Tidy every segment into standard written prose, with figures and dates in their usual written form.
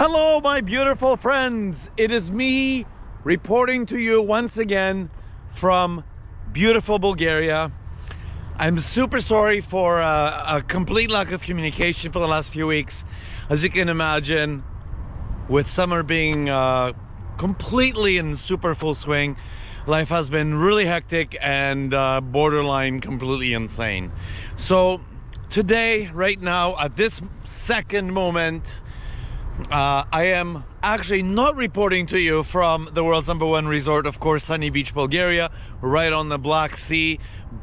Hello, my beautiful friends. It is me reporting to you once again from beautiful Bulgaria. I'm super sorry for a complete lack of communication for the last few weeks. As you can imagine, with summer being completely in super full swing, life has been really hectic and borderline completely insane. So today, right now, at this second moment, I am actually not reporting to you from the world's #1 resort, of course, sunny beach, Bulgaria, right on the Black Sea,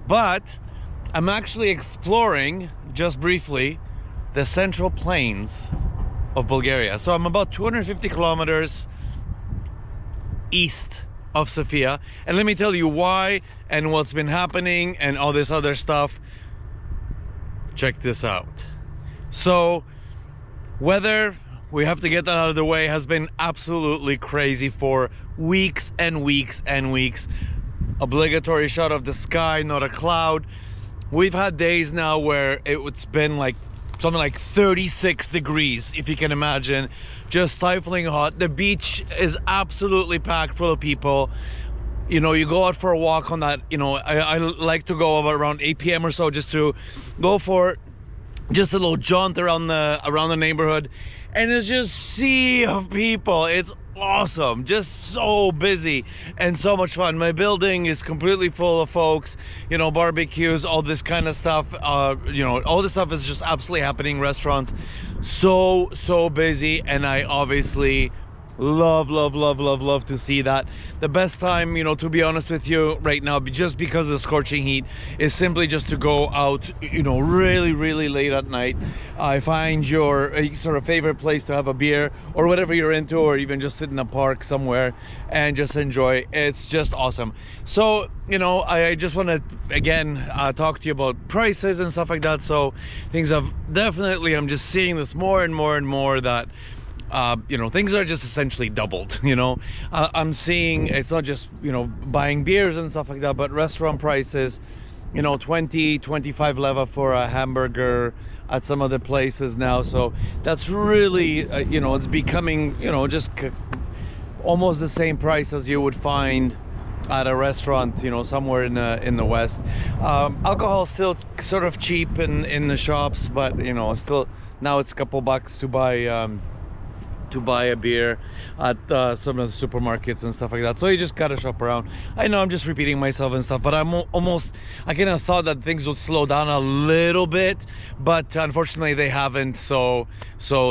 but I'm actually exploring, just briefly, the central plains of Bulgaria. So I'm about 250 kilometers east of Sofia, and let me tell you why and what's been happening and all this other stuff. Check this out. So weather, we have to get that out of the way, has been absolutely crazy for weeks and weeks and weeks. Obligatory shot of the sky, not a cloud. We've had days now where it's been like something like 36 degrees, if you can imagine, just stifling hot. The beach is absolutely packed full of people. You know, you go out for a walk on that, you know, I like to go about around 8 p.m. or so, just to go for just a little jaunt around the neighborhood. And it's just sea of people. It's awesome, just so busy and so much fun. My building is completely full of folks, you know, barbecues, all this kind of stuff. You know, all this stuff is just absolutely happening. Restaurants, so busy, and I obviously love to see that. The best time, you know, to be honest with you right now, just because of the scorching heat, is simply just to go out, you know, really late at night. Find your sort of favorite place to have a beer or whatever you're into, or even just sit in a park somewhere and just enjoy. It's just awesome. So, you know, I just want to again talk to you about prices and stuff like that. So things have definitely, I'm just seeing this more and more that you know, things are just essentially doubled. You know, I'm seeing it's not just, you know, buying beers and stuff like that, but restaurant prices, you know, 20-25 leva for a hamburger at some other places now. So that's really you know, it's becoming, you know, just almost the same price as you would find at a restaurant, you know, somewhere in the West. Alcohol still sort of cheap in the shops, but you know, still now it's a couple bucks to buy a beer at some of the supermarkets and stuff like that. So you just gotta shop around. I know I'm just repeating myself and stuff, but I kind of thought that things would slow down a little bit, but unfortunately they haven't. So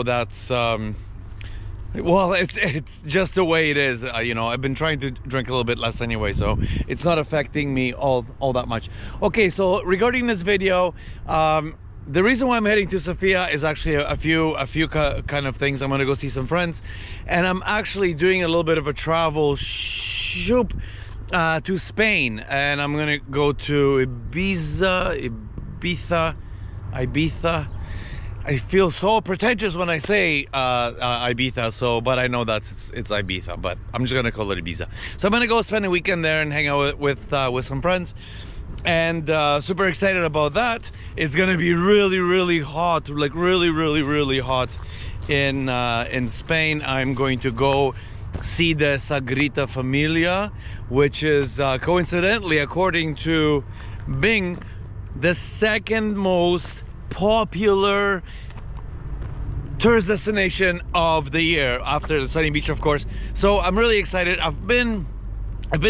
that's well, it's just the way it is. You know, I've been trying to drink a little bit less anyway, so it's not affecting me all that much. Okay, so regarding this video, the reason why I'm heading to Sofia is actually a few kind of things. I'm gonna go see some friends, and I'm actually doing a little bit of a travel shoot to Spain, and I'm gonna go to Ibiza. I feel so pretentious when I say Ibiza, so, but I know that it's Ibiza, but I'm just gonna call it Ibiza. So I'm gonna go spend a weekend there and hang out with some friends. And super excited about that. It's gonna be really hot, like really hot in Spain. I'm going to go see the Sagrada Familia, which is coincidentally, according to Bing, the second most popular tourist destination of the year, after the sunny beach, of course. So I'm really excited. I've been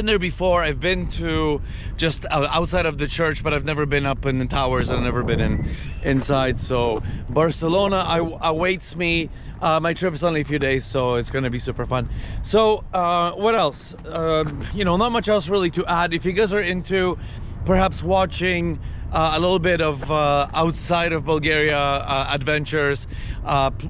there before. I've been to just outside of the church, but I've never been up in the towers, and I've never been inside. So Barcelona awaits me. My trip is only a few days, so it's gonna be super fun. So what else? You know, not much else really to add. If you guys are into perhaps watching a little bit of outside of Bulgaria adventures,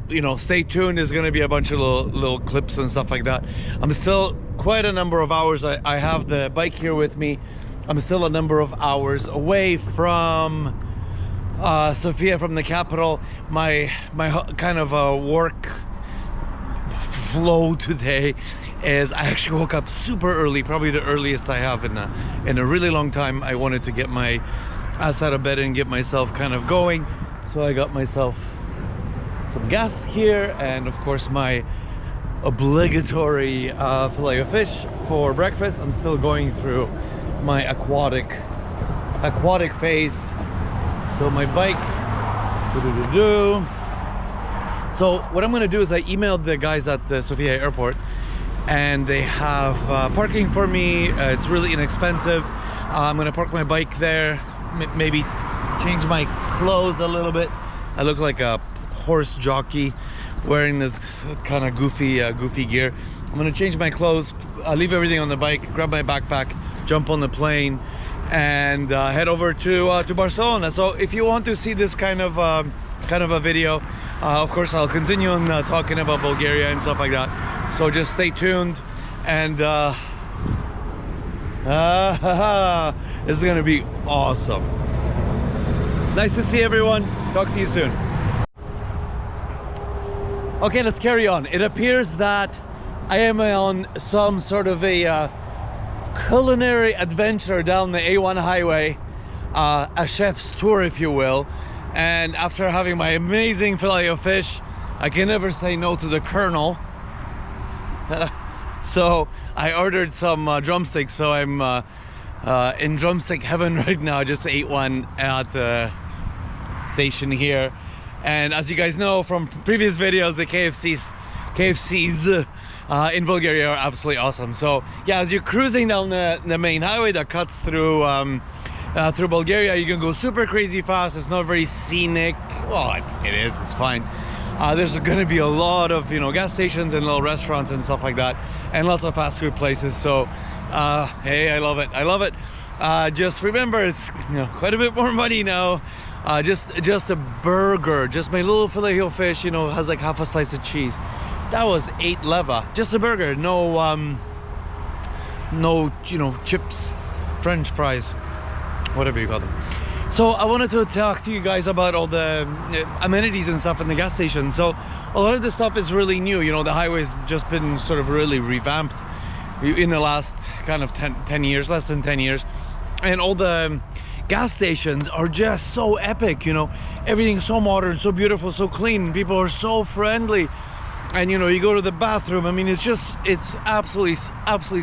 you know, stay tuned. There's gonna be a bunch of little clips and stuff like that. I'm still quite a number of hours. I have the bike here with me. I'm still a number of hours away from Sofia, from the capital. My kind of work flow today is I actually woke up super early, probably the earliest I have in a really long time. I wanted to get my ass out of bed and get myself kind of going, so I got myself some gas here, and of course my obligatory fillet of fish for breakfast. I'm still going through my aquatic phase. So my bike, so what I'm gonna do is I emailed the guys at the Sofia airport, and they have parking for me. It's really inexpensive. I'm gonna park my bike there, maybe change my clothes a little bit. I look like a horse jockey wearing this kind of goofy gear. I'm gonna change my clothes, leave everything on the bike, grab my backpack, jump on the plane, and head over to Barcelona. So if you want to see this kind of a video, of course I'll continue on talking about Bulgaria and stuff like that. So just stay tuned, and it's gonna be awesome. Nice to see everyone. Talk to you soon. Okay, let's carry on. It appears that I am on some sort of a culinary adventure down the A1 highway, a chef's tour, if you will. And after having my amazing fillet of fish, I can never say no to the Colonel. So I ordered some drumsticks. So I'm in drumstick heaven right now. I just ate one at the station here. And as you guys know from previous videos, the KFCs in Bulgaria are absolutely awesome. So yeah, as you're cruising down the main highway that cuts through Bulgaria, you can go super crazy fast. It's not very scenic. Well, it is. It's fine. There's going to be a lot of gas stations and little restaurants and stuff like that, and lots of fast food places. So hey, I love it. I love it. Just remember, it's quite a bit more money now. Just a burger, just my little filet of fish, has like half a slice of cheese. That was 8 leva. Just a burger, no chips, French fries, whatever you call them. So I wanted to talk to you guys about all the amenities and stuff in the gas station. So a lot of this stuff is really new. The highway's just been sort of really revamped in the last kind of 10 years, less than 10 years. And all the gas stations are just so epic. Everything's so modern, so beautiful, so clean. People are so friendly. And you go to the bathroom, I mean, it's absolutely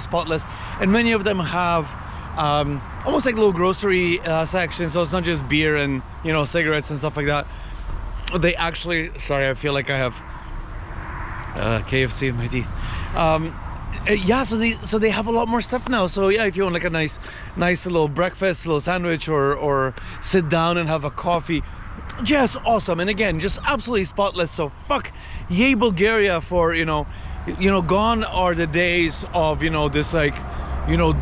spotless. And many of them have almost like little grocery sections. So it's not just beer and cigarettes and stuff like that. They actually, sorry, I feel like I have KFC in my teeth. Yeah, so they have a lot more stuff now. So yeah, if you want like a nice little breakfast, little sandwich, or sit down and have a coffee, just awesome. And again, just absolutely spotless. So fuck yay Bulgaria for gone are the days of this like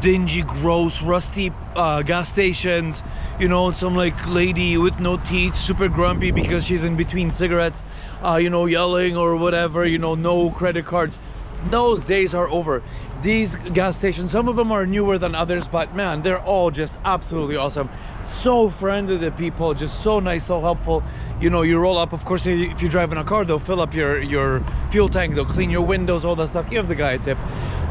dingy, gross, rusty gas stations, some like lady with no teeth, super grumpy because she's in between cigarettes, yelling or whatever, no credit cards. Those days are over. These gas stations, some of them are newer than others, but man, they're all just absolutely awesome. So friendly to people, just so nice, so helpful. You roll up, of course, if you drive in a car, they'll fill up your fuel tank, they'll clean your windows, all that stuff. Give the guy a tip.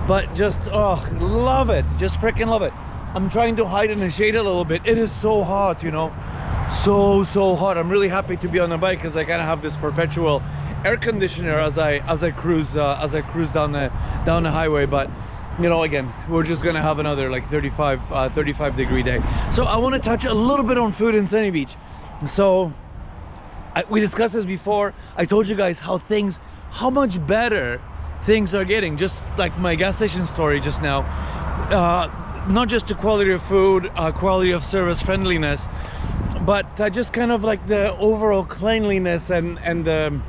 But just, oh, love it. Just freaking love it. I'm trying to hide in the shade a little bit. It is so hot, so hot. I'm really happy to be on the bike because I kind of have this perpetual air conditioner as I cruise down the highway. But again, we're just gonna have another like 35 degree day. So I want to touch a little bit on food in Sunny Beach. So we discussed this before. I told you guys how much better things are getting, just like my gas station story just now. Not just the quality of food, quality of service, friendliness, but just kind of like the overall cleanliness and the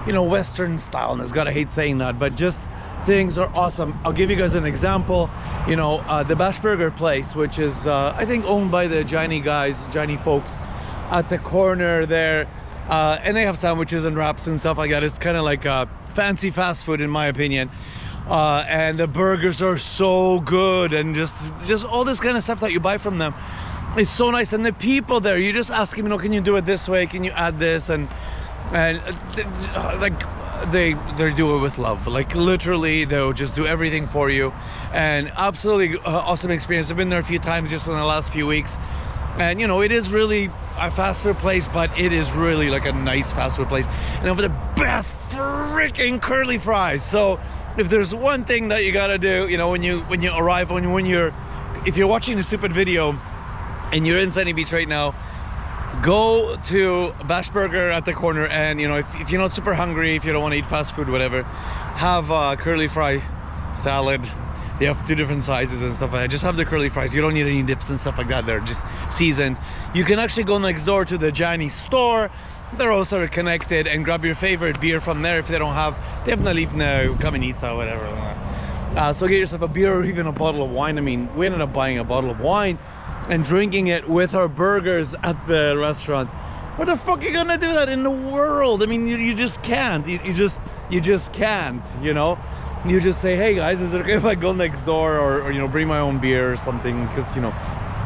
Western styleness. God, I hate saying that, but just things are awesome. I'll give you guys an example. The Bash Burger place, which is I think owned by the Johnny folks at the corner there, and they have sandwiches and wraps and stuff like that. It's kind of like fancy fast food in my opinion, and the burgers are so good, and just all this kind of stuff that you buy from them is so nice. And the people there, you just ask them, can you do it this way, can you add this, and like they do it with love. Like literally they'll just do everything for you, and absolutely awesome experience. I've been there a few times just in the last few weeks, and it is really a fast food place, but it is really like a nice fast food place, and they have the best freaking curly fries. So if there's one thing that you gotta do, you know, when you arrive, if you're watching a stupid video and you're in Sunny Beach right now, go to Bash Burger at the corner, and you know, if you're not super hungry, if you don't want to eat fast food, whatever, have a curly fry salad. They have 2 different sizes and stuff like that. Just have the curly fries. You don't need any dips and stuff like that. They're just seasoned. You can actually go next door to the Gianni store. They're all sort of connected, and grab your favorite beer from there. If they don't have, they have Nalivna, Kamenitsa, whatever. So get yourself a beer or even a bottle of wine. I mean, we ended up buying a bottle of wine and drinking it with our burgers at the restaurant. What the fuck are you gonna do that in the world? I mean, you just can't. You just can't, you know? You just say, hey guys, is it okay if I go next door, or you know, bring my own beer or something? Because, you know,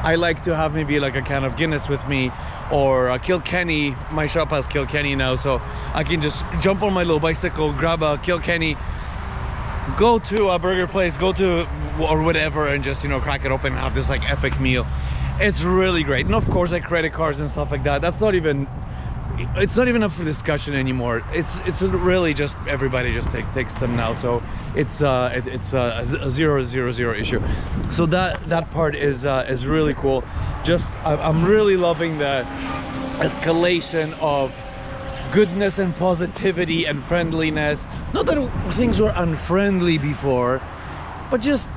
I like to have maybe like a can of Guinness with me, or a Kilkenny. My shop has Kilkenny now, so I can just jump on my little bicycle, grab a Kilkenny, go to a burger place, go to or whatever, and just, you know, crack it open and have this like epic meal. It's really great. And of course, like credit cards and stuff like that, it's not even up for discussion anymore. It's really just everybody just takes them now, so it's a 000 issue. So that part is really cool. Just I'm really loving the escalation of goodness and positivity and friendliness. Not that things were unfriendly before, but just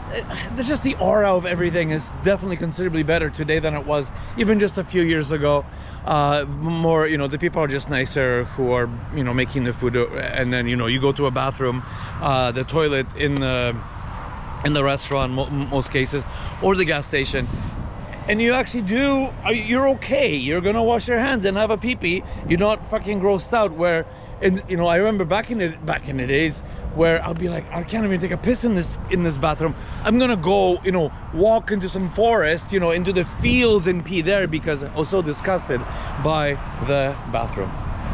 the aura of everything is definitely considerably better today than it was even just a few years ago. More, you know, the people are just nicer who are, you know, making the food. And then, you know, you go to a bathroom, the toilet in the restaurant, most cases, or the gas station, and you actually you're okay, you're gonna wash your hands and have a pee-pee. You're not fucking grossed out. Where, and you know, I remember back in the days where I'll be like, I can't even take a piss in this bathroom. I'm gonna go, you know, walk into some forest, you know, into the fields and pee there, because I was so disgusted by the bathroom.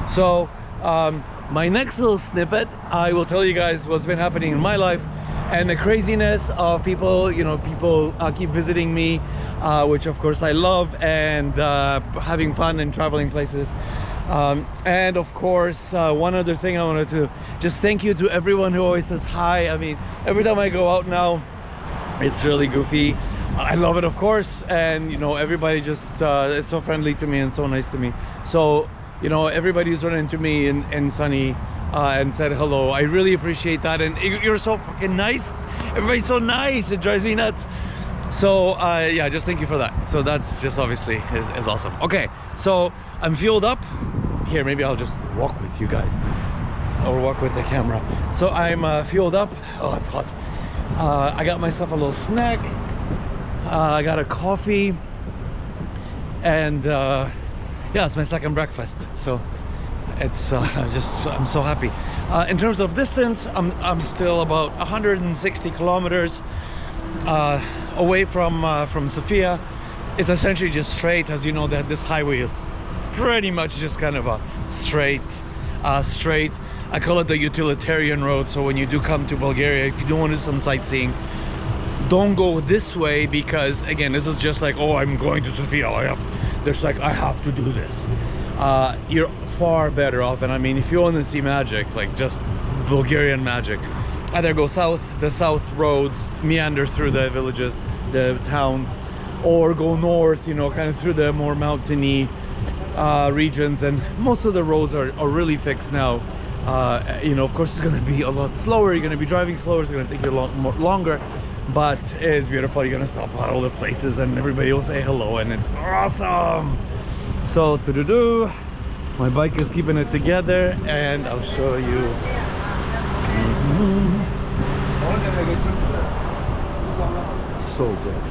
So my next little snippet, I will tell you guys what's been happening in my life, and the craziness of people. You know, people keep visiting me, which of course I love, and having fun and traveling places. And of course, one other thing I wanted to just thank you to everyone who always says hi. I mean, every time I go out now, it's really goofy. I love it, of course, and you know, everybody just is so friendly to me and so nice to me. So, you know, everybody who's run into me in Sunny and said hello, I really appreciate that. And you're so fucking nice. Everybody's so nice. It drives me nuts. So yeah, just thank you for that. So that's just obviously is awesome. Okay, so I'm fueled up. Here, maybe I'll just walk with you guys, or walk with the camera. So I'm fueled up. Oh, it's hot. I got myself a little snack. I got a coffee, and yeah, it's my second breakfast. So it's I'm so happy. In terms of distance, I'm still about 160 kilometers away from Sofia. It's essentially just straight. As you know, that this highway is pretty much just kind of a straight. I call it the utilitarian road. So when you do come to Bulgaria, if you do want to do some sightseeing, don't go this way, because again, this is just like, oh, I'm going to Sofia, I have to do this. You're far better off. And I mean, if you want to see magic, like just Bulgarian magic, either go south. The south roads meander through the villages, the towns, or go north, you know, kind of through the more mountainy regions. And most of the roads are really fixed now. You know, of course, it's going to be a lot slower. You're going to be driving slower. It's going to take you a lot longer, but it's beautiful. You're going to stop at all the places, and everybody will say hello, and it's awesome. So my bike is keeping it together, and I'll show you. So good.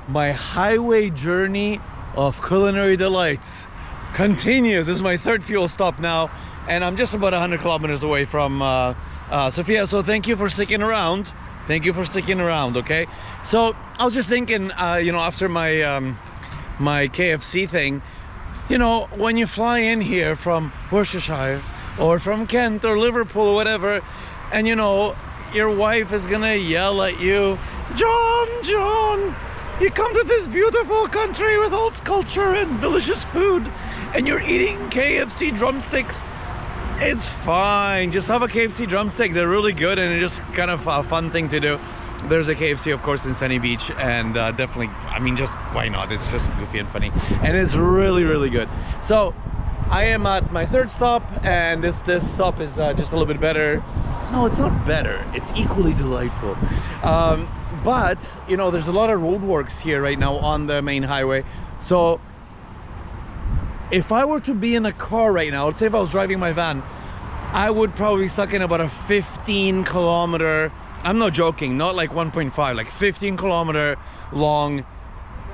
My highway journey of culinary delights continues. This is my third fuel stop now, and I'm just about 100 kilometers away from Sofia. So thank you for sticking around. Thank you for sticking around. Okay, so I was just thinking, you know, after my my KFC thing, you know, when you fly in here from Worcestershire or from Kent or Liverpool or whatever, and you know, your wife is gonna yell at you, John, You come to this beautiful country with old culture and delicious food, and you're eating KFC drumsticks. It's fine. Just have a KFC drumstick. They're really good, and it's just kind of a fun thing to do. There's a KFC, of course, in Sunny Beach, and definitely, I mean, just why not? It's just goofy and funny, and it's really, really good. So I am at my third stop, and this stop is just a little bit better. No, it's not better. It's equally delightful. But you know, there's a lot of roadworks here right now on the main highway. So if I were to be in a car right now, let's say if I was driving my van, I would probably be stuck in about a 15 kilometer, I'm not joking, not like 1.5, like 15 kilometer long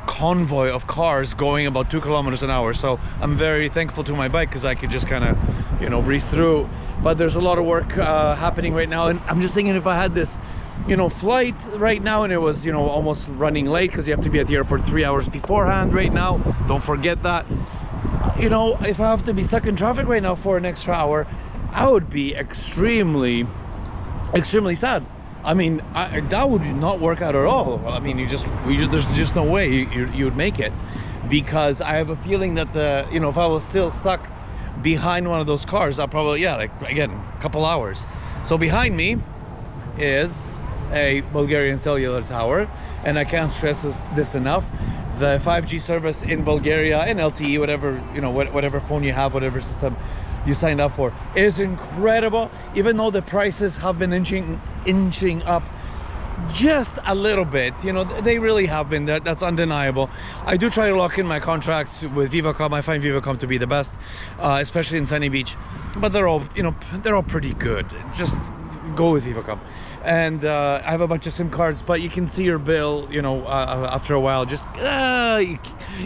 convoy of cars going about 2 kilometers an hour. So I'm very thankful to my bike because I could just kind of, you know, breeze through. But there's a lot of work happening right now, and I'm just thinking, if I had this, you know, flight right now and it was, you know, almost running late because you have to be at the airport 3 hours beforehand right now, don't forget that. You know, if I have to be stuck in traffic right now for an extra hour, I would be extremely sad. I mean, that would not work out at all. I mean, there's just no way you would make it, because I have a feeling that you know, if I was still stuck behind one of those cars, I'll probably, yeah, like again, a couple hours. So behind me is a Bulgarian cellular tower, and I can't stress this enough. The 5G service in Bulgaria, and LTE, whatever, you know, whatever phone you have, whatever system you signed up for, is incredible. Even though the prices have been inching up just a little bit, you know, they really have been. That's undeniable. I do try to lock in my contracts with Vivacom. I find Vivacom to be the best, especially in Sunny Beach, but they're all, you know, they're all pretty good. Just go with Vivacom. And I have a bunch of SIM cards, but you can see your bill, you know, after a while, just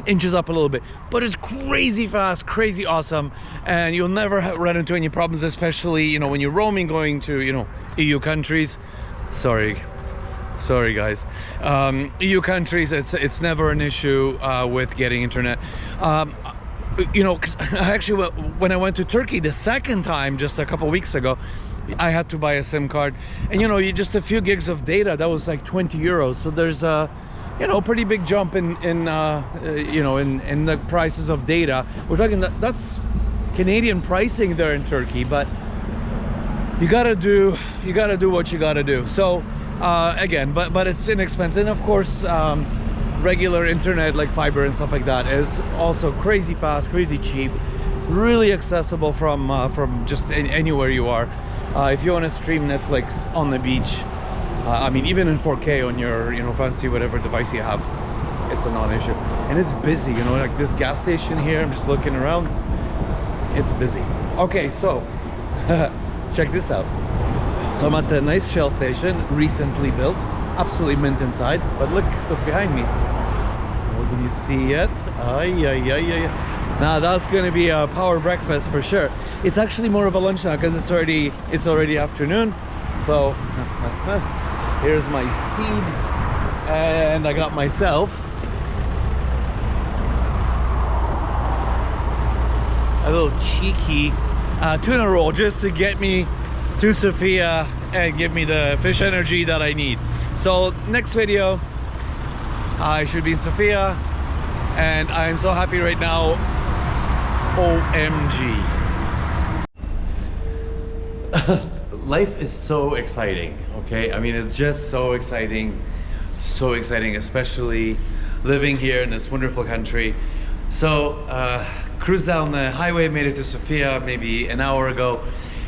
inches up a little bit. But it's crazy fast, crazy awesome, and you'll never run into any problems, especially, you know, when you're roaming, going to, you know, EU countries. Sorry guys, EU countries, it's never an issue with getting internet. You know, 'cause actually when I went to Turkey the second time, just a couple weeks ago, I had to buy a SIM card, and you know, just a few gigs of data, that was like 20 euros. So there's a, you know, pretty big jump in you know, in the prices of data. We're talking that's Canadian pricing there in Turkey, but you gotta do what you gotta do. So again, but it's inexpensive, and of course regular internet like fiber and stuff like that is also crazy fast, crazy cheap, really accessible from just anywhere you are. If you want to stream Netflix on the beach, I mean, even in 4K on your, you know, fancy whatever device you have, it's a non-issue. And it's busy, you know, like this gas station here, I'm just looking around, it's busy. Okay, so check this out. So I'm at the nice Shell station, recently built, absolutely mint inside, but look what's behind me. Oh, can you see it? Now that's going to be a power breakfast for sure. It's actually more of a lunch now because it's already afternoon. So here's my steed, and I got myself a little cheeky tuna roll just to get me to Sofia and give me the fish energy that I need. So next video I should be in Sofia, and I'm so happy right now. OMG. Life is so exciting, okay? I mean, it's just so exciting, especially living here in this wonderful country. So cruised down the highway, made it to Sofia maybe an hour ago.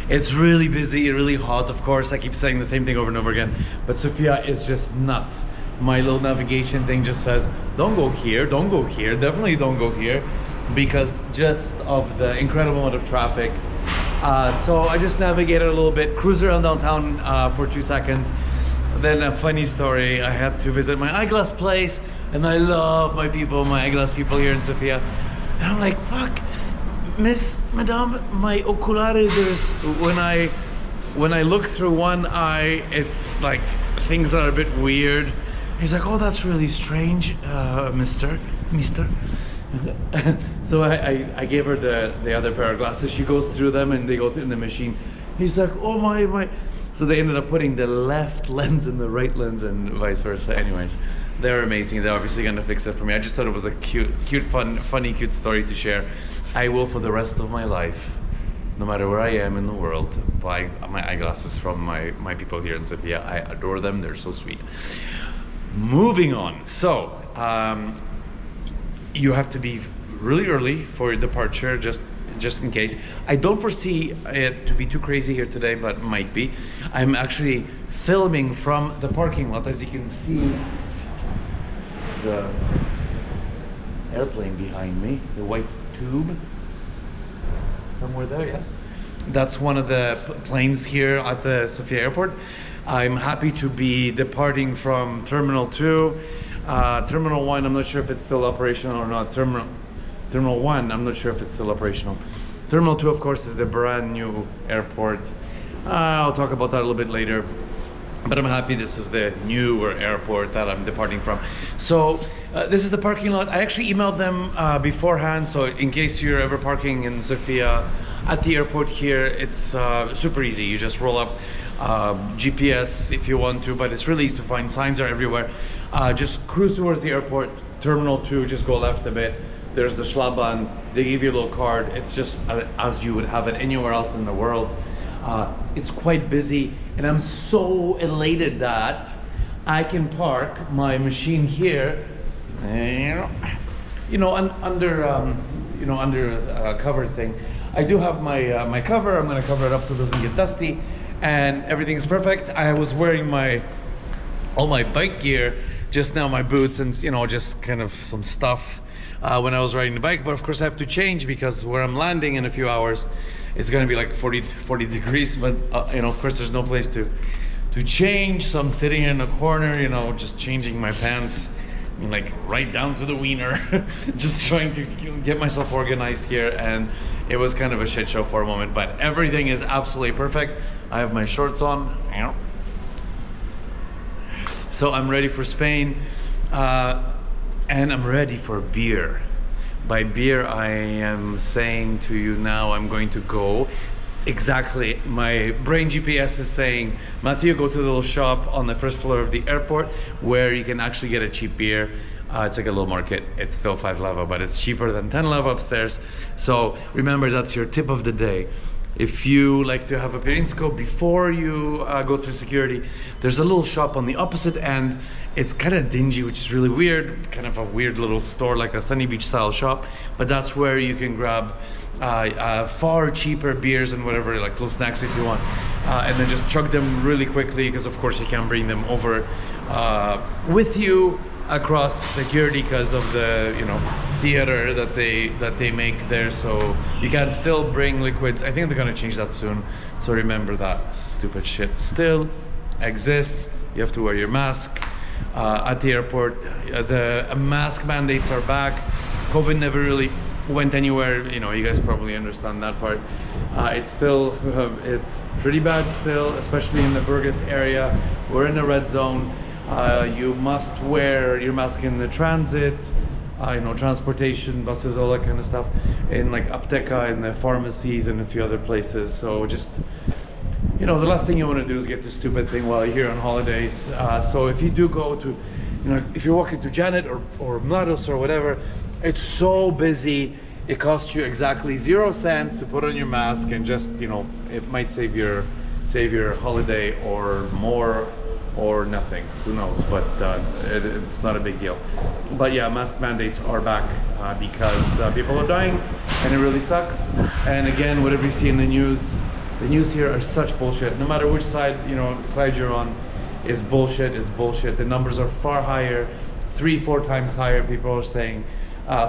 It's really busy, really hot, of course. I keep saying the same thing over and over again, but Sofia is just nuts. My little navigation thing just says, don't go here, definitely don't go here, because just of the incredible amount of traffic. So I just navigated a little bit, cruised around downtown for 2 seconds. Then a funny story, I had to visit my eyeglass place, and I love my eyeglass people here in Sofia. And I'm like, fuck, Madame, my oculari, when I look through one eye, it's like things are a bit weird. He's like, oh, that's really strange, mister. So I gave her the other pair of glasses. She goes through them and they go in the machine. He's like, oh my, So they ended up putting the left lens in the right lens and vice versa. Anyways, they're amazing. They're obviously gonna fix it for me. I just thought it was a cute, funny, cute story to share. I will for the rest of my life, no matter where I am in the world, buy my eyeglasses from my people here in Sofia. I adore them. They're so sweet. Moving on. So you have to be really early for your departure, just in case. I don't foresee it to be too crazy here today, but might be. I'm actually filming from the parking lot. As you can see, the airplane behind me, the white tube, somewhere there, yeah. That's one of the planes here at the Sofia airport. I'm happy to be departing from Terminal 2. Terminal 1, I'm not sure if it's still operational or not. Terminal 1, I'm not sure if it's still operational. Terminal 2, of course, is the brand new airport. I'll talk about that a little bit later. But I'm happy this is the newer airport that I'm departing from. So this is the parking lot. I actually emailed them beforehand, so in case you're ever parking in Sofia at the airport here, it's super easy. You just roll up GPS if you want to, but it's really easy to find. Signs are everywhere. Just cruise towards the airport, Terminal 2, just go left a bit. There's the Schlabahn. They give you a little card. It's just as you would have it anywhere else in the world. It's quite busy, and I'm so elated that I can park my machine here, you know, under a covered thing. I do have my cover. I'm gonna cover it up so it doesn't get dusty, and everything's perfect. I was wearing all my bike gear just now, my boots and just kind of some stuff when I was riding the bike, but of course I have to change because where I'm landing in a few hours, it's gonna be like 40 degrees, but of course there's no place to change, so I'm sitting in a corner, just changing my pants, like right down to the wiener, just trying to get myself organized here, and it was kind of a shit show for a moment, but everything is absolutely perfect. I have my shorts on, so I'm ready for Spain, and I'm ready for beer. By beer, I am saying to you now, I'm going to go exactly. My brain GPS is saying, Matthew, go to the little shop on the first floor of the airport where you can actually get a cheap beer. It's like a little market. It's still 5 leva, but it's cheaper than 10 leva upstairs. So remember, that's your tip of the day. If you like to have a Pirinsko before you go through security, there's a little shop on the opposite end. It's kind of dingy, which is really weird, kind of a weird little store, like a Sunny Beach style shop, but that's where you can grab far cheaper beers and whatever, like little snacks if you want, and then just chug them really quickly, because of course you can't bring them over with you across security because of the theater that they make there, so you can still bring liquids. I think they're gonna change that soon, so remember that stupid shit still exists. You have to wear your mask at the airport. The mask mandates are back. COVID never really went anywhere, you guys probably understand that part. It's still it's pretty bad still, especially in the Burgos area. We're in a red zone. You must wear your mask in the transit, transportation, buses, all that kind of stuff, in like Apteka, in the pharmacies and a few other places. So just, the last thing you want to do is get this stupid thing while you're here on holidays. So if you do go to, if you're walking to Janet or Mlados or whatever, it's so busy. It costs you exactly 0 cents to put on your mask, and just, it might save your holiday or more, or nothing, who knows, but it's not a big deal. But yeah, mask mandates are back because people are dying, and it really sucks. And again, whatever you see in the news here are such bullshit. No matter which side side you're on, it's bullshit. It's bullshit. The numbers are far higher, 3-4 times higher, people are saying.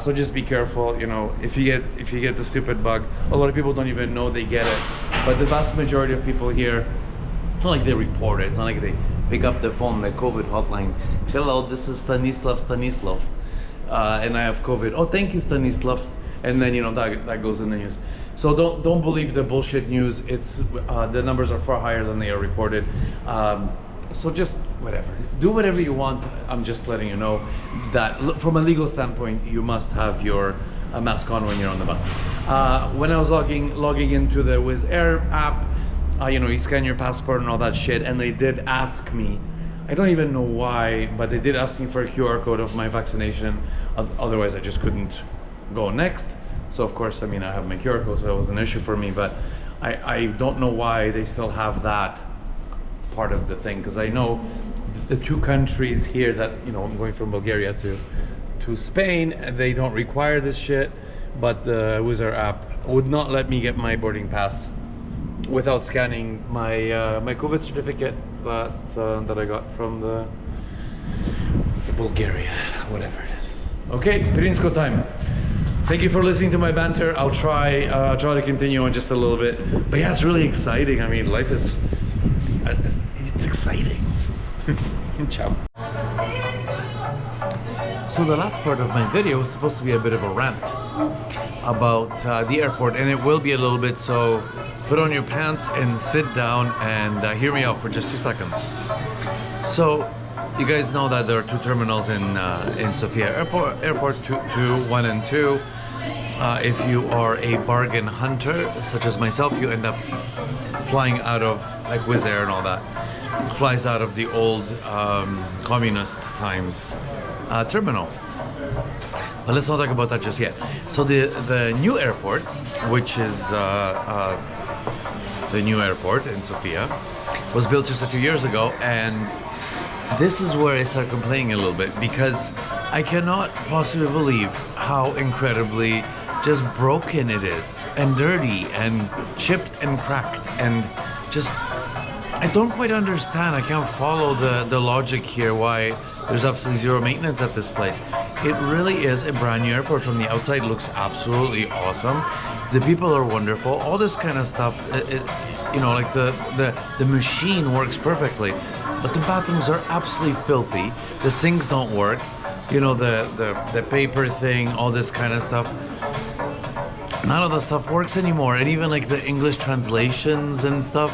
So just be careful. If you get the stupid bug, a lot of people don't even know they get it, but the vast majority of people here, it's not like they report it. It's not like they pick up the phone, the COVID hotline. Hello, this is Stanislav, and I have COVID. Oh, thank you, Stanislav. And then that goes in the news. So don't believe the bullshit news. It's the numbers are far higher than they are reported. So just whatever, do whatever you want. I'm just letting you know that from a legal standpoint, you must have your mask on when you're on the bus. When I was logging into the Wizz Air app, you know, you scan your passport and all that shit, and they did ask me, I don't even know why, but they did ask me for a QR code of my vaccination. Otherwise I just couldn't go next. So of course, I mean, I have my QR code, so that was an issue for me, but I don't know why they still have that part of the thing, because I know the two countries here that, you know, I'm going from Bulgaria to Spain, they don't require this shit, but the Wizard app would not let me get my boarding pass without scanning my my COVID certificate that I got from the Bulgaria, whatever it is. Okay, Pirinsko time. Thank you for listening to my banter. I'll try to continue on just a little bit, but yeah, it's really exciting. I mean, life is it's exciting. Ciao. So the last part of my video was supposed to be a bit of a rant about the airport, and it will be a little bit, so put on your pants and sit down and hear me out for just 2 seconds. So you guys know that there are 2 terminals in Sofia Airport, 1 and 2. If you are a bargain hunter, such as myself, you end up flying out of, like Wizz Air and all that, flies out of the old communist times terminal. But let's not talk about that just yet. So the new airport, which is the new airport in Sofia, was built just a few years ago, and this is where I start complaining a little bit, because I cannot possibly believe how incredibly just broken it is, and dirty, and chipped and cracked, and just, I don't quite understand. I can't follow the logic here why there's absolutely zero maintenance at this place. It really is a brand new airport. From the outside, it looks absolutely awesome. The people are wonderful. All this kind of stuff, you know, like the machine works perfectly, but the bathrooms are absolutely filthy. The sinks don't work. You know, the paper thing, all this kind of stuff. None of the stuff works anymore, and even like the English translations and stuff,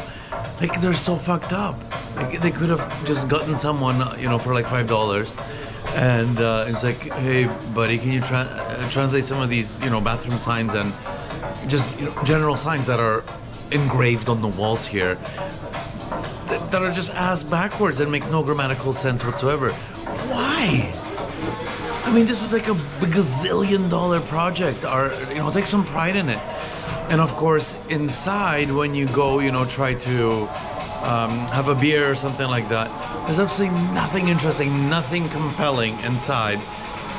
like they're so fucked up. Like, they could have just gotten someone, you know, for like $5, and it's like, hey buddy, can you translate some of these, you know, bathroom signs and just, you know, general signs that are engraved on the walls here that are just ass backwards and make no grammatical sense whatsoever. Why? I mean, this is like a gazillion-dollar project. Or, you know, take some pride in it. And of course, inside, when you go, you know, try to have a beer or something like that, there's absolutely nothing interesting, nothing compelling inside.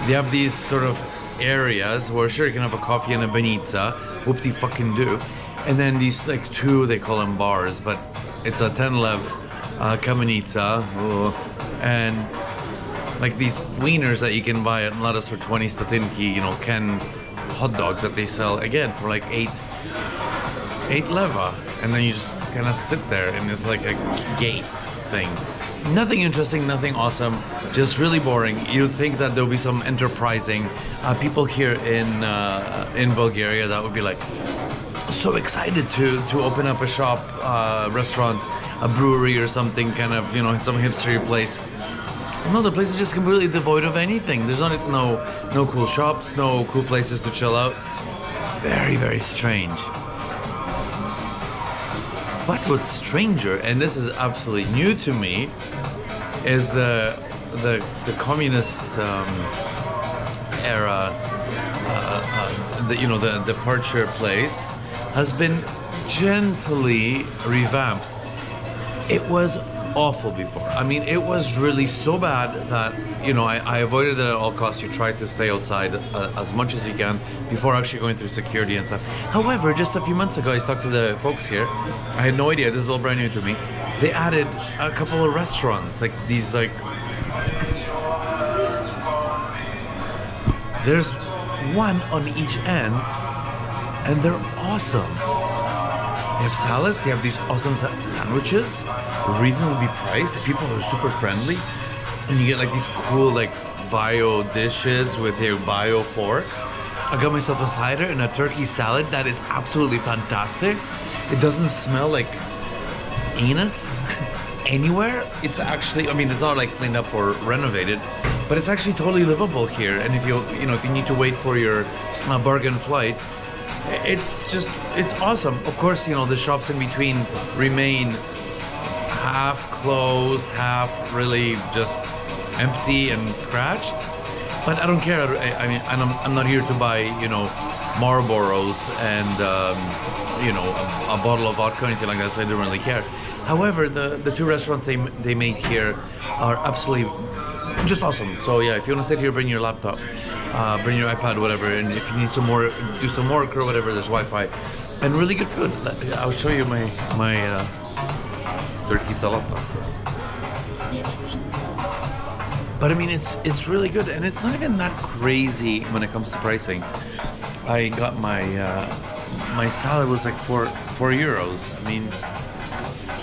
They have these sort of areas where sure you can have a coffee and a banitsa, whoop-de-fucking do. And then these like 2, they call them bars, but it's a 10 lev kamenitsa, and like these wieners that you can buy at Mladost for 20 statinki, you know, canned hot dogs that they sell again for like 8 leva, and then you just kind of sit there and it's like a gate thing. Nothing interesting, nothing awesome, just really boring. You'd think that there'll be some enterprising people here in Bulgaria that would be like so excited to open up a shop, restaurant, a brewery or something, kind of, you know, some hipstery place. No, the place is just completely devoid of anything. There's no cool shops, no cool places to chill out. Very, very strange. But what's stranger, and this is absolutely new to me, is the communist era, you know, the departure place has been gently revamped. It was awful before. I mean, it was really so bad that, you know, I avoided it at all costs. You try to stay outside as much as you can before actually going through security and stuff. However, just a few months ago, I talked to the folks here. I had no idea. This is all brand new to me. They added a couple of restaurants, like these, like, there's one on each end, and they're awesome. They have salads, they have these awesome sandwiches, reasonably priced. People are super friendly, and you get like these cool like bio dishes with your bio forks. I got myself a cider and a turkey salad that is absolutely fantastic. It doesn't smell like anus anywhere. It's actually, I mean, it's not like cleaned up or renovated, but it's actually totally livable here. And if you know, if you need to wait for your bargain flight, it's awesome. Of course, you know, the shops in between remain half closed, half really just empty and scratched. But I don't care. I mean, I'm not here to buy, you know, Marlboros and you know, a bottle of vodka or anything like that, so I don't really care. However, the two restaurants they make here are absolutely just awesome. So yeah, if you want to sit here, bring your laptop, bring your iPad, whatever, and if you need some more, do some work or whatever, there's Wi-Fi and really good food. I'll show you my turkey salata. But I mean, it's really good, and it's not even that crazy when it comes to pricing. I got my my salad was like 4 euros. I mean,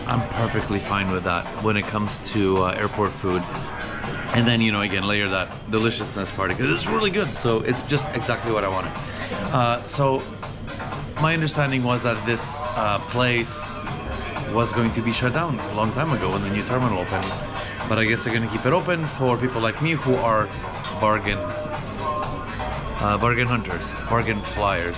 I'm perfectly fine with that when it comes to airport food. And then, you know, again, layer that deliciousness part because it's really good. So it's just exactly what I wanted. So my understanding was that this place was going to be shut down a long time ago when the new terminal opened. But I guess they're going to keep it open for people like me who are bargain hunters, bargain flyers.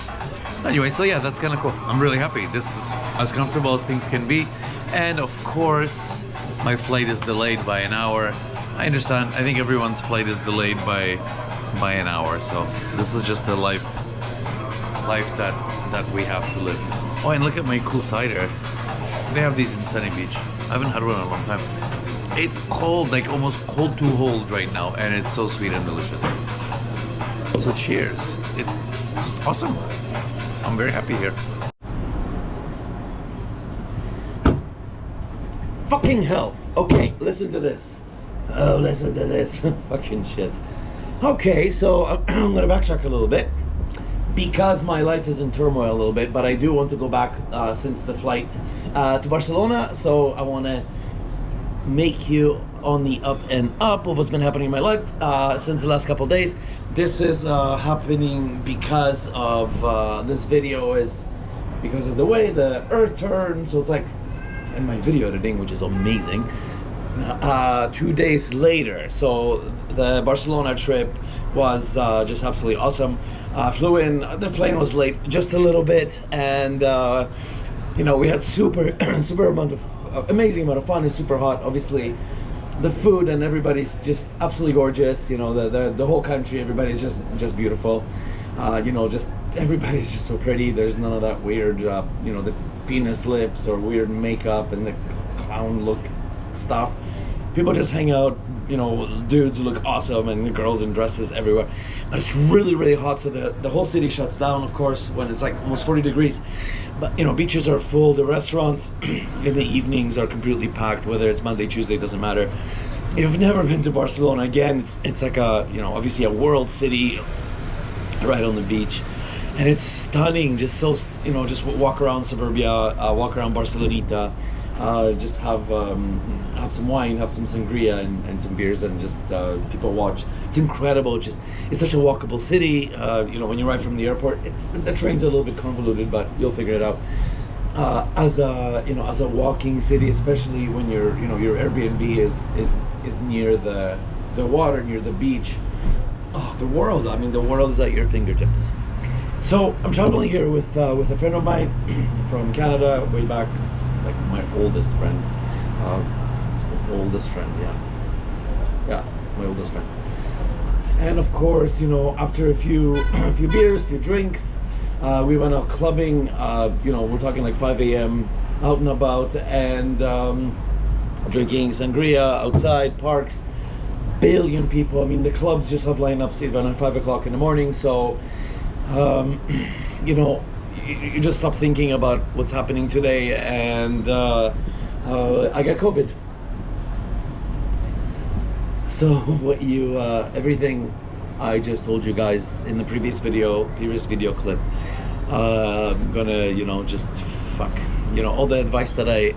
Anyway, so yeah, that's kind of cool. I'm really happy. This is as comfortable as things can be. And of course, my flight is delayed by an hour. I understand. I think everyone's flight is delayed by an hour. So this is just the life that we have to live. Oh, and look at my cool cider. They have these in Sunny Beach. I haven't had one in a long time. It's cold, like almost cold to hold right now, and it's so sweet and delicious. So cheers. It's just awesome. I'm very happy here. Fucking hell. Okay, listen to this. Oh, listen to this. Fucking shit. Okay, so I'm gonna backtrack a little bit because my life is in turmoil a little bit, but I do want to go back since the flight to Barcelona. So I want to make you on the up and up of what's been happening in my life since the last couple of days. This is happening because of this video is because of the way the earth turns. So it's like, and my video editing, which is amazing. 2 days later, so the Barcelona trip was just absolutely awesome. Flew in, the plane was late just a little bit, and you know, we had amazing amount of fun. It's super hot, obviously. The food and everybody's just absolutely gorgeous. You know, the whole country, everybody's just beautiful. You know, just everybody's just so pretty. There's none of that weird, you know, the penis lips or weird makeup and the clown look stuff. People just hang out, you know, dudes look awesome and the girls in dresses everywhere. But it's really, really hot, so the whole city shuts down, of course, when it's like almost 40 degrees. But, you know, beaches are full, the restaurants in the evenings are completely packed, whether it's Monday, Tuesday, doesn't matter. If you've never been to Barcelona, again, it's like a, you know, obviously a world city right on the beach. And it's stunning, just so, you know, just walk around suburbia, walk around Barceloneta, just have some wine, have some sangria and some beers, and just people watch. It's incredible. It's such a walkable city. You know, when you arrive from the airport, the train's a little bit convoluted, but you'll figure it out. As a walking city, especially when your Airbnb is near the water, near the beach. Oh, the world! I mean, the world is at your fingertips. So I'm traveling here with a friend of mine from Canada, way back, like my oldest friend. Yeah, my oldest friend. And of course, you know, after a few beers, a few drinks, we went out clubbing. You know, we're talking like 5 a.m. out and about, and drinking sangria outside parks. Billion people. I mean, the clubs just have lineups even at 5 o'clock in the morning. So, you know, you just stop thinking about what's happening today, and I got COVID. So everything I just told you guys in the previous video clip, I'm gonna, you know, just you know, all the advice that I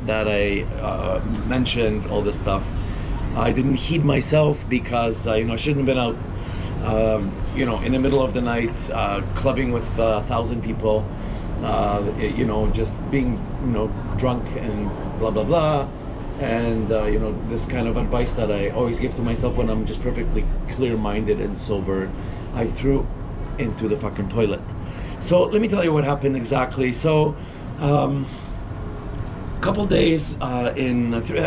mentioned, all this stuff, I didn't heed myself because you know, I shouldn't have been out, you know, in the middle of the night, clubbing with 1,000 people, you know, just being, you know, drunk and blah blah blah, and you know, this kind of advice that I always give to myself when I'm just perfectly clear-minded and sober, I threw into the fucking toilet. So let me tell you what happened exactly. So couple days I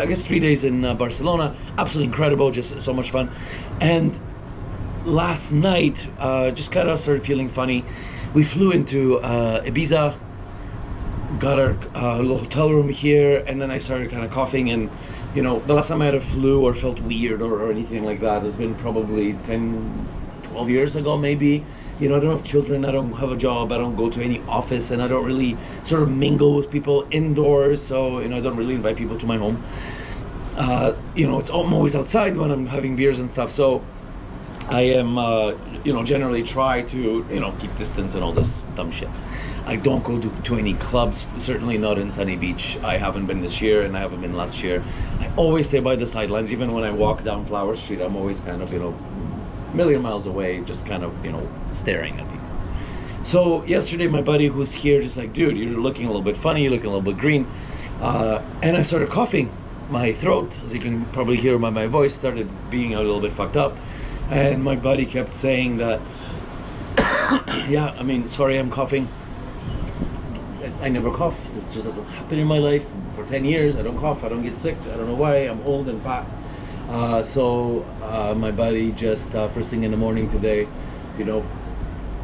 guess 3 days in Barcelona, absolutely incredible, just so much fun. And last night just kind of started feeling funny. We flew into Ibiza, got our little hotel room here, and then I started kind of coughing. And you know, the last time I had a flu or felt weird or anything like that has been probably 10-12 years ago maybe. You know, I don't have children, I don't have a job, I don't go to any office, and I don't really sort of mingle with people indoors, so, you know, I don't really invite people to my home. You know, I'm always outside when I'm having beers and stuff, so I am, you know, generally try to, you know, keep distance and all this dumb shit. I don't go to any clubs, certainly not in Sunny Beach. I haven't been this year, and I haven't been last year. I always stay by the sidelines, even when I walk down Flower Street, I'm always kind of, you know, million miles away, just kind of, you know, staring at people. So yesterday my buddy who's here just like, dude, you're looking a little bit funny, you're looking a little bit green, and I started coughing. My throat, as you can probably hear by my voice, started being a little bit fucked up, and my buddy kept saying that yeah, I mean, sorry, I'm coughing. I never cough, this just doesn't happen in my life. For 10 years I don't cough, I don't get sick, I don't know why, I'm old and fat. So my buddy just first thing in the morning today, you know,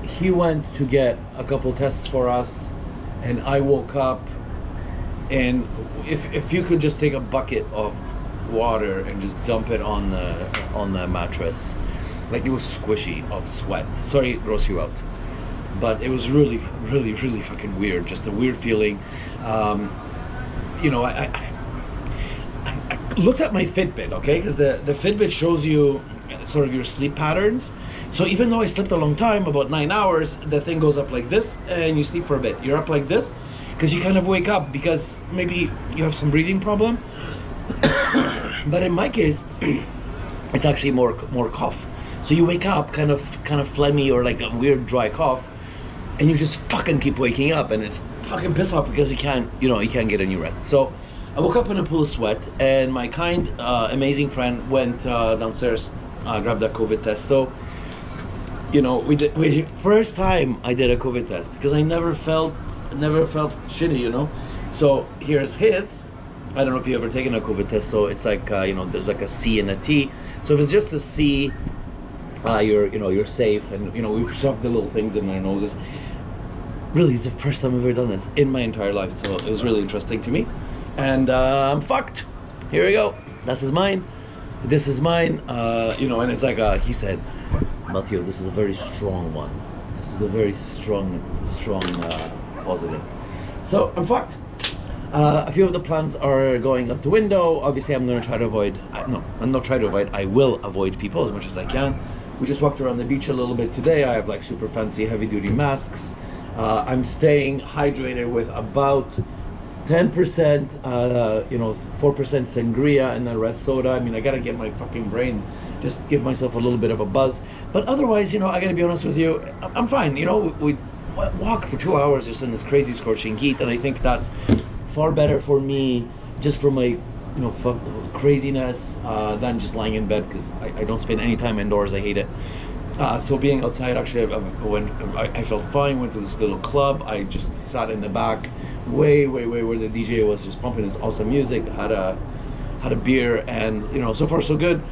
he went to get a couple tests for us, and I woke up, and if you could just take a bucket of water and just dump it on the mattress, like it was squishy of sweat. Sorry it gross you out, but it was really fucking weird, just a weird feeling. You know, I looked at my Fitbit, okay, because the Fitbit shows you sort of your sleep patterns. So even though I slept a long time, about 9 hours, the thing goes up like this, and you sleep for a bit. You're up like this, because you kind of wake up, because maybe you have some breathing problem. But in my case, it's actually more cough. So you wake up kind of phlegmy, or like a weird dry cough, and you just fucking keep waking up, and it's fucking piss off because you can't get any rest. So I woke up in a pool of sweat, and my kind, amazing friend went downstairs, grabbed a COVID test. So, you know, first time I did a COVID test, because I never felt shitty, you know. So here's his. I don't know if you've ever taken a COVID test. So it's like, you know, there's like a C and a T. So if it's just a C, you're safe, and you know, we shoved the little things in our noses. Really, it's the first time I've ever done this in my entire life, so it was really interesting to me. And I'm fucked. Here we go. This is mine. This is mine. You know, and it's like he said, Matthew, this is a very strong one. This is a very strong positive. So I'm fucked. A few of the plans are going out the window. Obviously, I'm going to try to avoid. I will avoid people as much as I can. We just walked around the beach a little bit today. I have like super fancy heavy-duty masks. I'm staying hydrated with about 10%, you know, 4% sangria, and the rest soda. I mean, I gotta get my fucking brain, just give myself a little bit of a buzz. But otherwise, you know, I gotta be honest with you, I'm fine. You know, we walk for 2 hours just in this crazy scorching heat, and I think that's far better for me, just for my, you know, craziness, than just lying in bed, because I don't spend any time indoors. I hate it. So being outside, actually, when I felt fine, went to this little club. I just sat in the back, way where the DJ was just pumping his awesome music, had a beer, and you know, so far so good.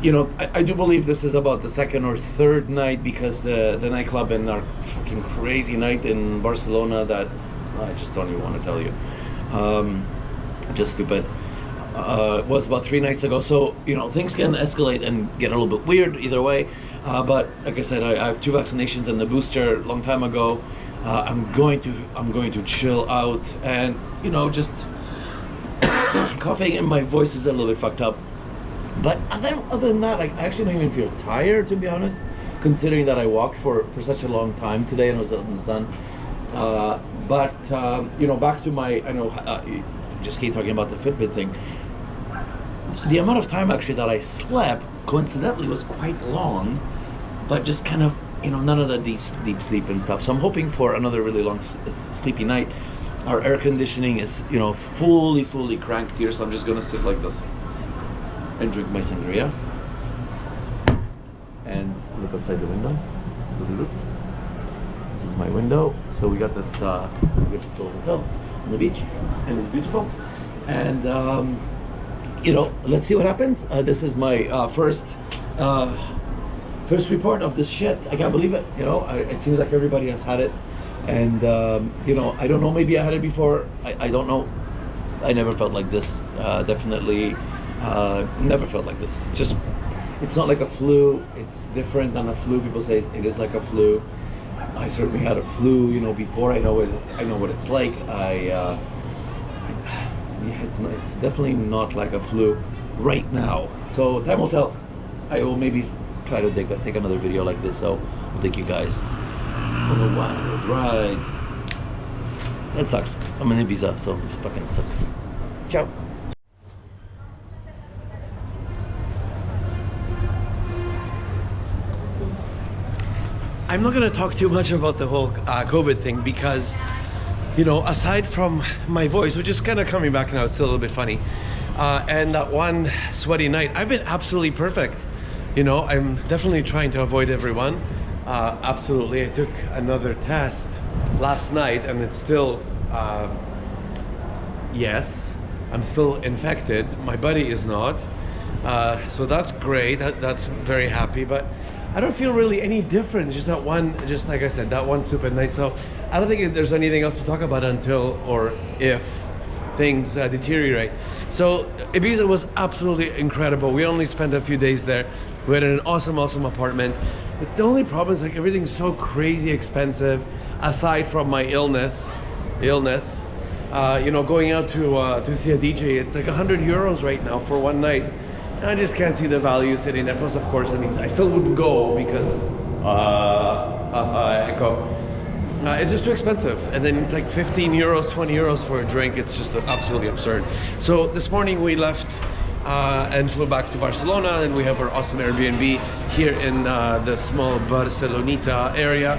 You know, I do believe this is about the second or third night, because the nightclub in our fucking crazy night in Barcelona that I just don't even want to tell you, just stupid, was about 3 nights ago. So, you know, things can escalate and get a little bit weird either way. But like I said, I have 2 vaccinations and the booster long time ago. I'm going to chill out, and you know, just coughing, and my voice is a little bit fucked up. But other than that, like, I actually don't even feel tired, to be honest, considering that I walked for such a long time today and I was out in the sun. But you know, back to my, I know, just keep talking about the Fitbit thing. The amount of time actually that I slept, coincidentally, was quite long, but just kind of, you know, none of the deep sleep and stuff. So I'm hoping for another really long sleepy night. Our air conditioning is, you know, fully cranked here, so I'm just gonna sit like this and drink my sangria and look outside the window. This is is my window. So we got this little hotel on the beach, and it's beautiful. And you know, let's see what happens. This is my first report of this shit. I can't believe it. You know, it seems like everybody has had it, and you know, I don't know. Maybe I had it before. I don't know. I never felt like this. Definitely, never felt like this. It's not like a flu. It's different than a flu. People say it is like a flu. I certainly had a flu, you know, before. I know what it's like. Yeah, it's definitely not like a flu right now. So time will tell. I will maybe try to take another video like this. So I'll take you guys on a wild ride. That sucks. I'm in Ibiza, so this fucking sucks. Ciao. I'm not going to talk too much about the whole COVID thing because, you know, aside from my voice, which is kind of coming back now, it's still a little bit funny, and that one sweaty night, I've been absolutely perfect. You know, I'm definitely trying to avoid everyone. Absolutely. I took another test last night and it's still, yes, I'm still infected. My buddy is not. So that's great. That's very happy, but I don't feel really any different. Just that one, just like I said, that one stupid night. So I don't think there's anything else to talk about until or if things deteriorate. So Ibiza was absolutely incredible. We only spent a few days there. We had an awesome apartment. The only problem is like everything's so crazy expensive. Aside from my illness, you know, going out to see a DJ, it's like 100 euros right now for one night. I just can't see the value sitting there. Plus, of course, I mean, I still wouldn't go because it's just too expensive. And then it's like 15 euros, 20 euros for a drink. It's just absolutely absurd. So this morning we left and flew back to Barcelona, and we have our awesome Airbnb here in the small Barceloneta area.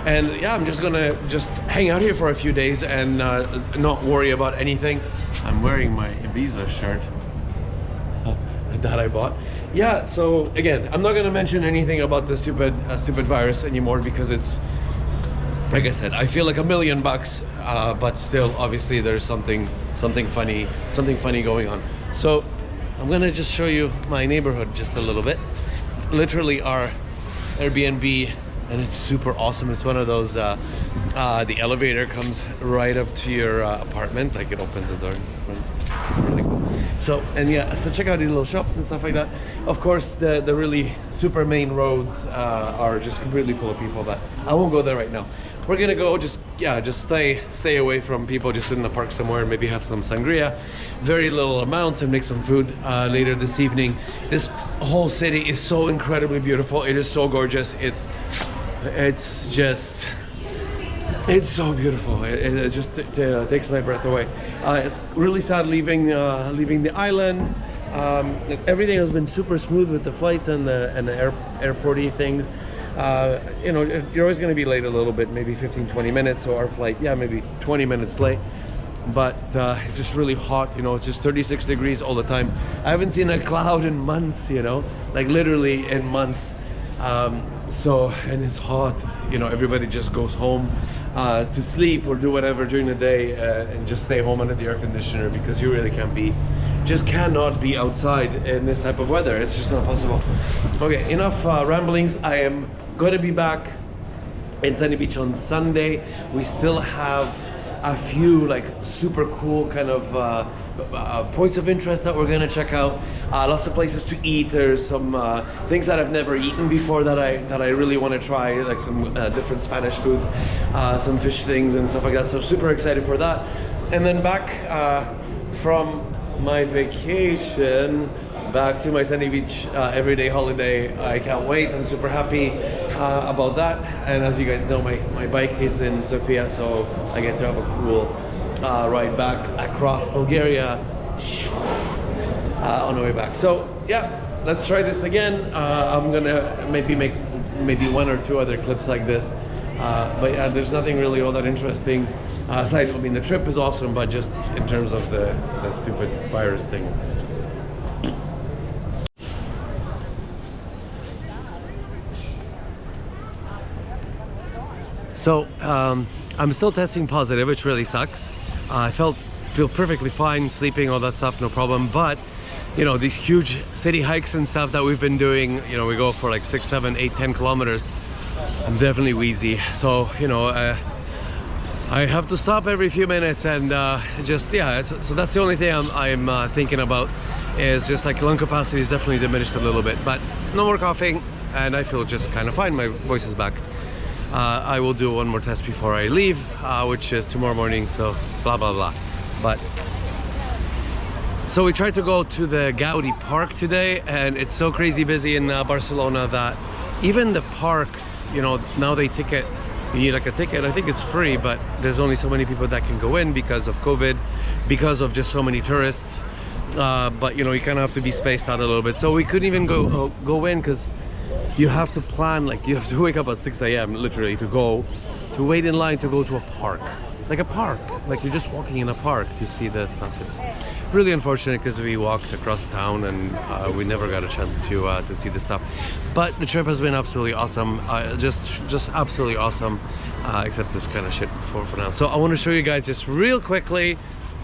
And yeah, I'm just gonna hang out here for a few days and not worry about anything. I'm wearing my Ibiza shirt that I bought. Yeah, so again, I'm not gonna mention anything about the stupid virus anymore because it's, like I said, I feel like $1 million, but still, obviously, there's something funny going on. So I'm gonna just show you my neighborhood just a little bit. Literally our Airbnb, and it's super awesome. It's one of those, the elevator comes right up to your apartment, like it opens the door. Really cool. So, and yeah, so check out these little shops and stuff like that. Of course, the really super main roads are just completely full of people, but I won't go there right now. We're gonna go just stay away from people, just sit in the park somewhere and maybe have some sangria, very little amounts, and make some food later this evening. This whole city is so incredibly beautiful. It is so gorgeous. It's so beautiful. It just takes my breath away. It's really sad leaving the island. Everything has been super smooth with the flights and the airporty things. You know, you're always going to be late a little bit, maybe 15-20 minutes. So our flight, yeah, maybe 20 minutes late. But it's just really hot. You know, it's just 36 degrees all the time. I haven't seen a cloud in months. You know, like literally in months. So, and it's hot, you know, everybody just goes home to sleep or do whatever during the day and just stay home under the air conditioner because you really cannot be outside in this type of weather. It's just not possible. Okay, enough ramblings. I am going to be back in Sunny Beach on Sunday. We still have a few like super cool kind of points of interest that we're gonna check out. Lots of places to eat. There's some things that I've never eaten before that I really want to try, like some different Spanish foods, some fish things and stuff like that. So super excited for that. And then back from my vacation back to my Sunny Beach everyday holiday. I can't wait. I'm super happy about that. And as you guys know, my bike is in Sofia, so I get to have a cool ride back across Bulgaria on the way back. So yeah, let's try this again. I'm gonna maybe make one or two other clips like this. But yeah, there's nothing really all that interesting. Aside, I mean, the trip is awesome, but just in terms of the stupid virus thing, it's just... So I'm still testing positive, which really sucks. I feel perfectly fine sleeping, all that stuff, no problem. But you know, these huge city hikes and stuff that we've been doing, you know, we go for like 6, 7, 8, 10 kilometers. I'm definitely wheezy, so you know, I have to stop every few minutes and just, yeah, so that's the only thing I'm thinking about, is just like lung capacity is definitely diminished a little bit, but no more coughing and I feel just kind of fine. My voice is back. I will do one more test before I leave, which is tomorrow morning, so blah blah blah. But so we tried to go to the Gaudi Park today, and it's so crazy busy in Barcelona that even the parks, you know, now they you need like a ticket. I think it's free, but there's only so many people that can go in because of COVID, because of just so many tourists. But you know, you kind of have to be spaced out a little bit. So we couldn't even go in because you have to plan, like you have to wake up at 6 a.m. literally to wait in line to go to a park. Like a park, like you're just walking in a park to see the stuff. It's really unfortunate because we walked across town and we never got a chance to see the stuff. But the trip has been absolutely awesome, just absolutely awesome, except this kind of shit for now. So I want to show you guys just real quickly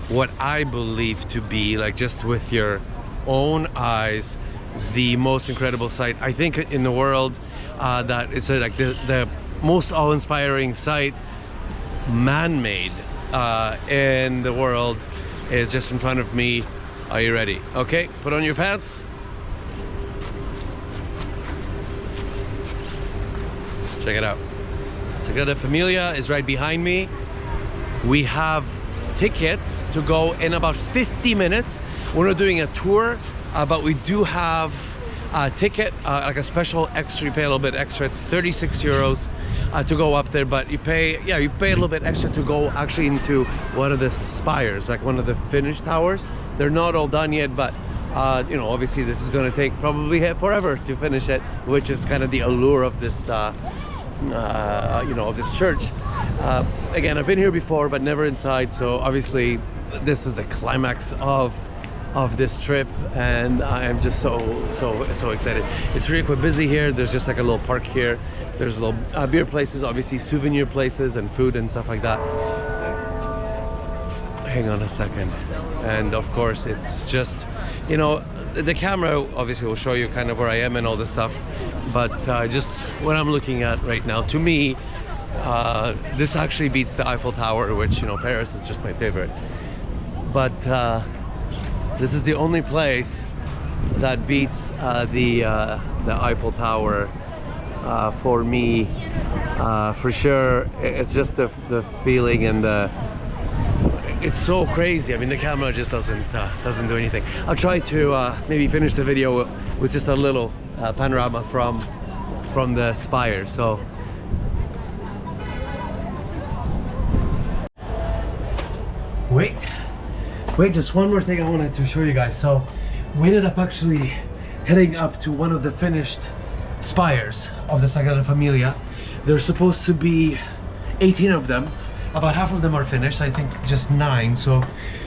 what I believe to be, like, just with your own eyes, the most incredible sight I think in the world. That it's like the most awe-inspiring sight, man-made, in the world, is just in front of me. Are you ready? Okay, put on your pants. Check it out. Sagrada Familia is right behind me. We have tickets to go in about 50 minutes. We're not doing a tour, but we do have a ticket, like a special extra. You pay a little bit extra. It's 36 euros to go up there, but you pay a little bit extra to go actually into one of the spires, like one of the finished towers. They're not all done yet, but you know, obviously this is going to take probably forever to finish it, which is kind of the allure of this you know, of this church. Again, I've been here before but never inside, so obviously this is the climax of this trip, and I am just so excited. It's really quite busy here. There's just like a little park here. There's little beer places, obviously souvenir places and food and stuff like that. Hang on a second. And of course it's just, you know, the camera obviously will show you kind of where I am and all this stuff, but just what I'm looking at right now, to me, this actually beats the Eiffel Tower, which, you know, Paris is just my favorite. But this is the only place that beats the Eiffel Tower for me, for sure. It's just the feeling and it's so crazy. I mean, the camera just doesn't do anything. I'll try to maybe finish the video with just a little panorama from the spire. So wait, just one more thing I wanted to show you guys. So we ended up actually heading up to one of the finished spires of the Sagrada Familia. There's supposed to be 18 of them. About half of them are finished, I think just 9. So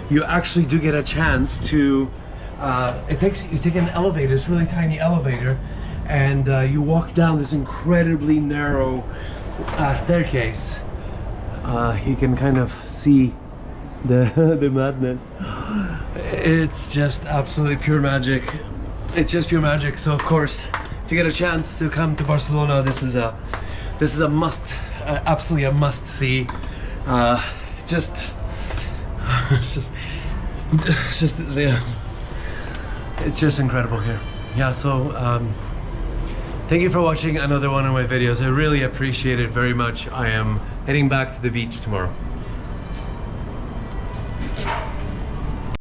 you actually do get a chance to, you take an elevator, this really tiny elevator, and you walk down this incredibly narrow staircase. You can kind of see the madness. It's just absolutely pure magic. It's just pure magic. So of course, if you get a chance to come to Barcelona, this is a must, absolutely a must see. It's just incredible here. Yeah, so thank you for watching another one of my videos. I really appreciate it very much. I am heading back to the beach tomorrow.